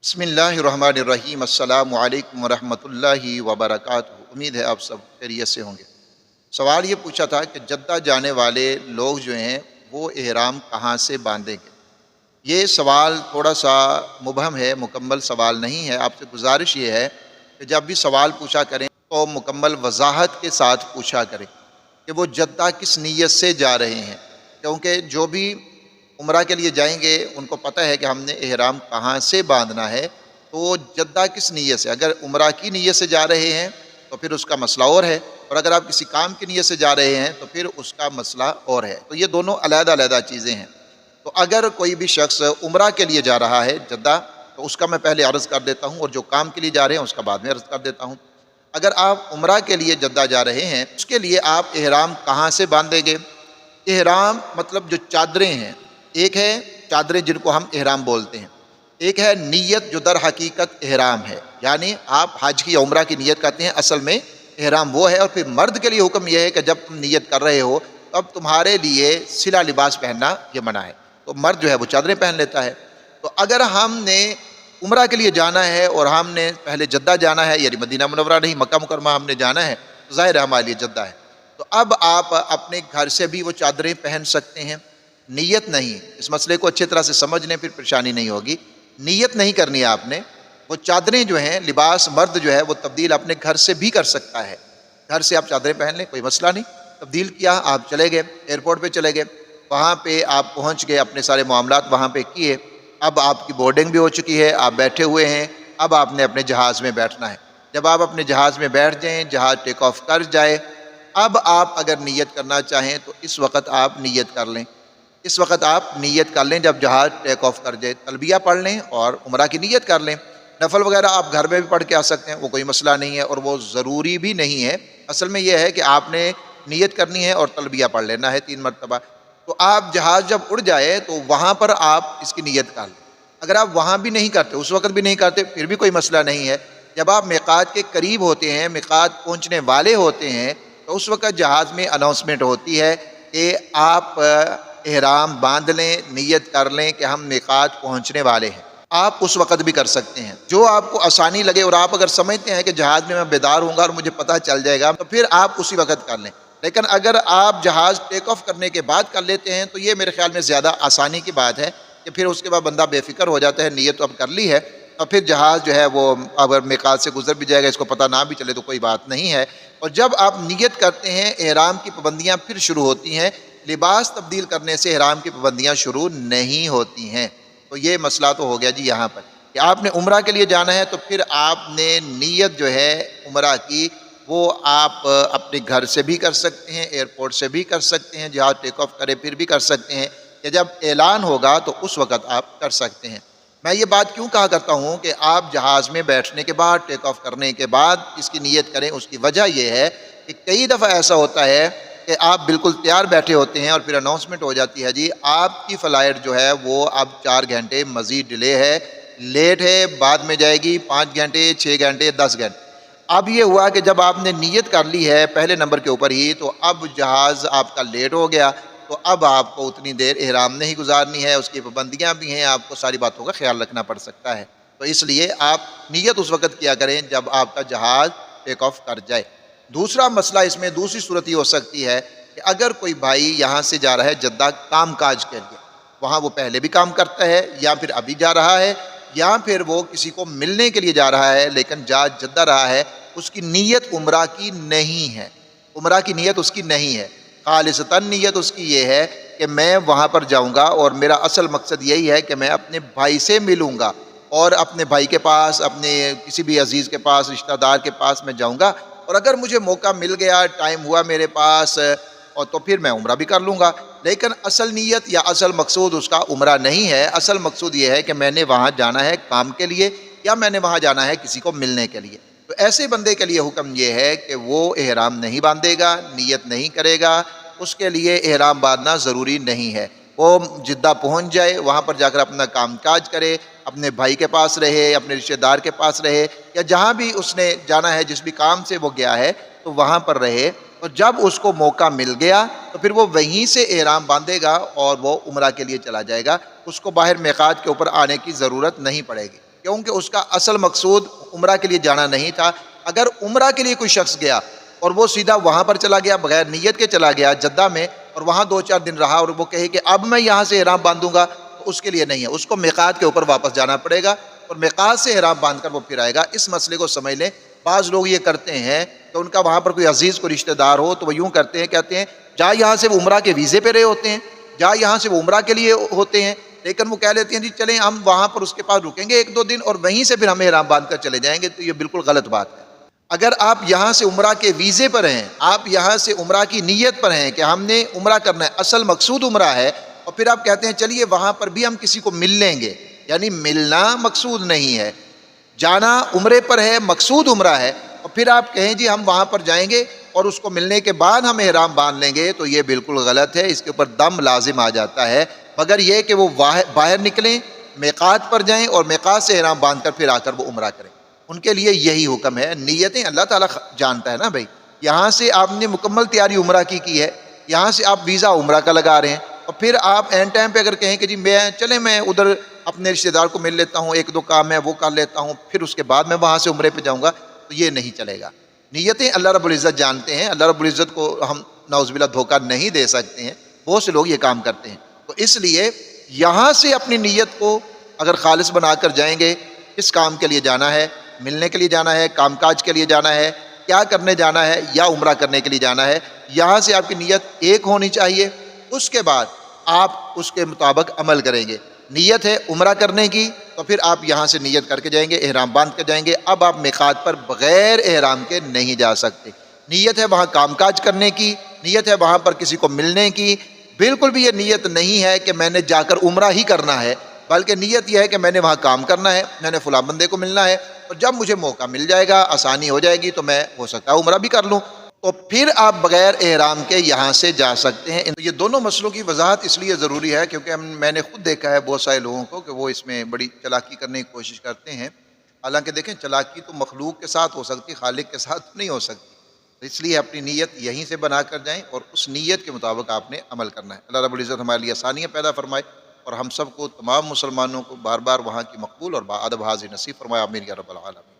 بسم اللہ الرحمن الرحیم۔ السلام علیکم ورحمۃ اللہ وبرکاتہ۔ امید ہے آپ سب خیریت سے ہوں گے۔ سوال یہ پوچھا تھا کہ جدہ جانے والے لوگ جو ہیں وہ احرام کہاں سے باندھیں گے؟ یہ سوال تھوڑا سا مبہم ہے، مکمل سوال نہیں ہے۔ آپ سے گزارش یہ ہے کہ جب بھی سوال پوچھا کریں تو مکمل وضاحت کے ساتھ پوچھا کریں کہ وہ جدہ کس نیت سے جا رہے ہیں، کیونکہ جو بھی عمرہ کے لیے جائیں گے ان کو پتہ ہے کہ ہم نے احرام کہاں سے باندھنا ہے، تو جدہ کس نیت سے، اگر عمرہ کی نیت سے جا رہے ہیں تو پھر اس کا مسئلہ اور ہے، اور اگر آپ کسی کام کی نیت سے جا رہے ہیں تو پھر اس کا مسئلہ اور ہے۔ تو یہ دونوں علیحدہ علیحدہ چیزیں ہیں۔ تو اگر کوئی بھی شخص عمرہ کے لیے جا رہا ہے جدہ، تو اس کا میں پہلے عرض کر دیتا ہوں، اور جو کام کے لیے جا رہے ہیں اس کا بعد میں عرض کر دیتا ہوں۔ اگر آپ عمرہ کے لیے جدہ جا رہے ہیں، اس کے لیے آپ احرام کہاں سے باندھیں گے؟ احرام مطلب جو چادریں ہیں، ایک ہے چادریں جن کو ہم احرام بولتے ہیں، ایک ہے نیت جو در حقیقت احرام ہے، یعنی آپ حج کی یا عمرہ کی نیت کرتے ہیں، اصل میں احرام وہ ہے۔ اور پھر مرد کے لیے حکم یہ ہے کہ جب تم نیت کر رہے ہو تب تمہارے لیے سلا لباس پہننا یہ منع ہے، تو مرد جو ہے وہ چادریں پہن لیتا ہے۔ تو اگر ہم نے عمرہ کے لیے جانا ہے اور ہم نے پہلے جدہ جانا ہے، یعنی مدینہ منورہ نہیں مکہ مکرمہ ہم نے جانا ہے، تو ظاہر ہے ہمارے لیے جدہ ہے، تو اب آپ اپنے گھر سے بھی وہ چادریں پہن سکتے ہیں۔ نیت نہیں، اس مسئلے کو اچھی طرح سے سمجھ لیں، پھر پریشانی نہیں ہوگی۔ نیت نہیں کرنی ہے آپ نے، وہ چادریں جو ہیں، لباس مرد جو ہے وہ تبدیل اپنے گھر سے بھی کر سکتا ہے۔ گھر سے آپ چادریں پہن لیں، کوئی مسئلہ نہیں، تبدیل کیا، آپ چلے گئے ایئرپورٹ پہ چلے گئے، وہاں پہ آپ پہنچ گئے، اپنے سارے معاملات وہاں پہ کیے، اب آپ کی بورڈنگ بھی ہو چکی ہے، آپ بیٹھے ہوئے ہیں، اب آپ نے اپنے جہاز میں بیٹھنا ہے۔ جب آپ اپنے جہاز میں بیٹھ جائیں، جہاز ٹیک آف کر جائے، اب آپ اگر نیت کرنا چاہیں تو اس وقت آپ نیت کر لیں، اس وقت آپ نیت کر لیں، جب جہاز ٹیک آف کر جائے تلبیہ پڑھ لیں اور عمرہ کی نیت کر لیں۔ نفل وغیرہ آپ گھر میں بھی پڑھ کے آ سکتے ہیں، وہ کوئی مسئلہ نہیں ہے، اور وہ ضروری بھی نہیں ہے۔ اصل میں یہ ہے کہ آپ نے نیت کرنی ہے اور تلبیہ پڑھ لینا ہے 3 مرتبہ۔ تو آپ جہاز جب اڑ جائے تو وہاں پر آپ اس کی نیت کر لیں۔ اگر آپ وہاں بھی نہیں کرتے، اس وقت بھی نہیں کرتے، پھر بھی کوئی مسئلہ نہیں ہے۔ جب آپ میقات کے قریب ہوتے ہیں، میقات پہنچنے والے ہوتے ہیں، تو اس وقت جہاز میں اناؤنسمنٹ ہوتی ہے کہ آپ احرام باندھ لیں، نیت کر لیں کہ ہم میقات پہنچنے والے ہیں۔ آپ اس وقت بھی کر سکتے ہیں، جو آپ کو آسانی لگے، اور آپ اگر سمجھتے ہیں کہ جہاز میں بیدار ہوں گا اور مجھے پتہ چل جائے گا، تو پھر آپ اسی وقت کر لیں۔ لیکن اگر آپ جہاز ٹیک آف کرنے کے بعد کر لیتے ہیں تو یہ میرے خیال میں زیادہ آسانی کی بات ہے، کہ پھر اس کے بعد بندہ بے فکر ہو جاتا ہے، نیت تو اب کر لی ہے، اور پھر جہاز جو ہے وہ اگر میقات سے گزر بھی جائے گا، اس کو پتہ نہ بھی چلے تو کوئی بات نہیں ہے۔ اور جب آپ نیت کرتے ہیں، احرام کی پابندیاں پھر شروع ہوتی ہیں، لباس تبدیل کرنے سے احرام کی پابندیاں شروع نہیں ہوتی ہیں۔ تو یہ مسئلہ تو ہو گیا جی یہاں پر کہ آپ نے عمرہ کے لیے جانا ہے، تو پھر آپ نے نیت جو ہے عمرہ کی وہ آپ اپنے گھر سے بھی کر سکتے ہیں، ایئرپورٹ سے بھی کر سکتے ہیں، جہاز ٹیک آف کرے پھر بھی کر سکتے ہیں، کہ جب اعلان ہوگا تو اس وقت آپ کر سکتے ہیں۔ میں یہ بات کیوں کہا کرتا ہوں کہ آپ جہاز میں بیٹھنے کے بعد، ٹیک آف کرنے کے بعد اس کی نیت کریں؟ اس کی وجہ یہ ہے کہ کئی دفعہ ایسا ہوتا ہے کہ آپ بالکل تیار بیٹھے ہوتے ہیں اور پھر اناؤنسمنٹ ہو جاتی ہے جی آپ کی فلائٹ جو ہے وہ اب 4 گھنٹے مزید ڈیلے ہے، لیٹ ہے، بعد میں جائے گی 5 گھنٹے، 6 گھنٹے، 10 گھنٹے۔ اب یہ ہوا کہ جب آپ نے نیت کر لی ہے پہلے نمبر کے اوپر ہی، تو اب جہاز آپ کا لیٹ ہو گیا، تو اب آپ کو اتنی دیر احرام نہیں گزارنی ہے، اس کی پابندیاں بھی ہیں، آپ کو ساری باتوں کا خیال رکھنا پڑ سکتا ہے۔ تو اس لیے آپ نیت اس وقت کیا کریں جب آپ کا جہاز ٹیک آف کر جائے۔ دوسرا مسئلہ اس میں دوسری صورت یہ ہو سکتی ہے کہ اگر کوئی بھائی یہاں سے جا رہا ہے جدہ کام کاج کے لیے، وہاں وہ پہلے بھی کام کرتا ہے یا پھر ابھی جا رہا ہے، یا پھر وہ کسی کو ملنے کے لیے جا رہا ہے لیکن جا جدہ رہا ہے، اس کی نیت عمرہ کی نہیں ہے، عمرہ کی نیت اس کی نہیں ہے، خالصتاً نیت اس کی یہ ہے کہ میں وہاں پر جاؤں گا اور میرا اصل مقصد یہی ہے کہ میں اپنے بھائی سے ملوں گا، اور اپنے بھائی کے پاس، اپنے کسی بھی عزیز کے پاس، رشتہ دار کے پاس میں جاؤں گا، اور اگر مجھے موقع مل گیا، ٹائم ہوا میرے پاس، اور تو پھر میں عمرہ بھی کر لوں گا۔ لیکن اصل نیت یا اصل مقصود اس کا عمرہ نہیں ہے، اصل مقصود یہ ہے کہ میں نے وہاں جانا ہے کام کے لیے، یا میں نے وہاں جانا ہے کسی کو ملنے کے لیے۔ تو ایسے بندے کے لیے حکم یہ ہے کہ وہ احرام نہیں باندھے گا، نیت نہیں کرے گا، اس کے لیے احرام باندھنا ضروری نہیں ہے۔ وہ جدہ پہنچ جائے، وہاں پر جا کر اپنا کام کاج کرے، اپنے بھائی کے پاس رہے، اپنے رشتہ دار کے پاس رہے، یا جہاں بھی اس نے جانا ہے، جس بھی کام سے وہ گیا ہے، تو وہاں پر رہے، اور جب اس کو موقع مل گیا تو پھر وہ وہیں سے احرام باندھے گا اور وہ عمرہ کے لیے چلا جائے گا، اس کو باہر میقات کے اوپر آنے کی ضرورت نہیں پڑے گی۔ کیونکہ اس کا اصل مقصود عمرہ کے لیے جانا نہیں تھا۔ اگر عمرہ کے لیے کوئی شخص گیا اور وہ سیدھا وہاں پر چلا گیا بغیر نیت کے چلا گیا جدہ میں، اور وہاں 2-4 دن رہا اور وہ کہے کہ اب میں یہاں سے احرام باندھوں گا، تو اس کے لیے نہیں ہے، اس کو میقات کے اوپر واپس جانا پڑے گا اور میقات سے احرام باندھ کر وہ پھر آئے گا۔ اس مسئلے کو سمجھ لیں۔ بعض لوگ یہ کرتے ہیں کہ ان کا وہاں پر کوئی عزیز کوئی رشتہ دار ہو تو وہ یوں کرتے ہیں، کہتے ہیں جا یہاں سے وہ عمرہ کے ویزے پہ رہے ہوتے ہیں، جا یہاں سے وہ عمرہ کے لیے ہوتے ہیں، لیکن وہ کہہ لیتے ہیں جی چلیں ہم وہاں پر اس کے پاس رکیں گے 1-2 دن اور وہیں سے پھر ہم احرام باندھ کر چلے جائیں گے، تو یہ بالکل غلط بات ہے۔ اگر آپ یہاں سے عمرہ کے ویزے پر ہیں، آپ یہاں سے عمرہ کی نیت پر ہیں کہ ہم نے عمرہ کرنا ہے، اصل مقصود عمرہ ہے، اور پھر آپ کہتے ہیں چلیے وہاں پر بھی ہم کسی کو مل لیں گے، یعنی ملنا مقصود نہیں ہے، جانا عمرے پر ہے، مقصود عمرہ ہے، اور پھر آپ کہیں جی ہم وہاں پر جائیں گے اور اس کو ملنے کے بعد ہم احرام باندھ لیں گے، تو یہ بالکل غلط ہے۔ اس کے اوپر دم لازم آ جاتا ہے، مگر یہ کہ وہ باہر نکلیں، میقات پر جائیں اور میقات سے احرام باندھ کر پھر آ کر وہ عمرہ کریں، ان کے لیے یہی حکم ہے۔ نیتیں اللہ تعالیٰ جانتا ہے نا بھائی، یہاں سے آپ نے مکمل تیاری عمرہ کی ہے، یہاں سے آپ ویزا عمرہ کا لگا رہے ہیں، اور پھر آپ اینڈ ٹائم پہ اگر کہیں کہ جی میں ادھر اپنے رشتہ دار کو مل لیتا ہوں، 1-2 کام ہے وہ کر لیتا ہوں، پھر اس کے بعد میں وہاں سے عمرے پہ جاؤں گا، تو یہ نہیں چلے گا۔ نیتیں اللہ رب العزت جانتے ہیں، اللہ رب العزت کو ہم نعوذ باللہ دھوکہ نہیں دے سکتے ہیں، بہت سے لوگ یہ کام کرتے ہیں، تو اس لیے یہاں سے اپنی نیت کو اگر خالص بنا کر جائیں گے، کس کام کے لیے جانا ہے، ملنے کے لیے جانا ہے، کام کاج کے لیے جانا ہے، کیا کرنے جانا ہے، یا عمرہ کرنے کے لیے جانا ہے، یہاں سے آپ کی نیت ایک ہونی چاہیے، اس کے بعد آپ اس کے مطابق عمل کریں گے۔ نیت ہے عمرہ کرنے کی، تو پھر آپ یہاں سے نیت کر کے جائیں گے، احرام باندھ کے جائیں گے، اب آپ میقات پر بغیر احرام کے نہیں جا سکتے۔ نیت ہے وہاں کام کاج کرنے کی، نیت ہے وہاں پر کسی کو ملنے کی، بالکل بھی یہ نیت نہیں ہے کہ میں نے جا کر عمرہ ہی کرنا ہے، بلکہ نیت یہ ہے کہ میں نے وہاں کام کرنا ہے، میں نے فلاں بندے کو ملنا ہے، اور جب مجھے موقع مل جائے گا، آسانی ہو جائے گی، تو میں ہو سکتا ہے عمرہ بھی کر لوں، تو پھر آپ بغیر احرام کے یہاں سے جا سکتے ہیں۔ یہ دونوں مسئلوں کی وضاحت اس لیے ضروری ہے کیونکہ میں نے خود دیکھا ہے بہت سارے لوگوں کو کہ وہ اس میں بڑی چالاکی کرنے کی کوشش کرتے ہیں، حالانکہ دیکھیں چالاکی تو مخلوق کے ساتھ ہو سکتی، خالق کے ساتھ نہیں ہو سکتی، اس لیے اپنی نیت یہیں سے بنا کر جائیں اور اس نیت کے مطابق آپ نے عمل کرنا ہے۔ اللہ رب العزت ہمارے لیے آسانیاں پیدا فرمائے اور ہم سب کو، تمام مسلمانوں کو، بار بار وہاں کی مقبول اور باادب حاضر نصیب فرمائے، آمین یا رب العالمین۔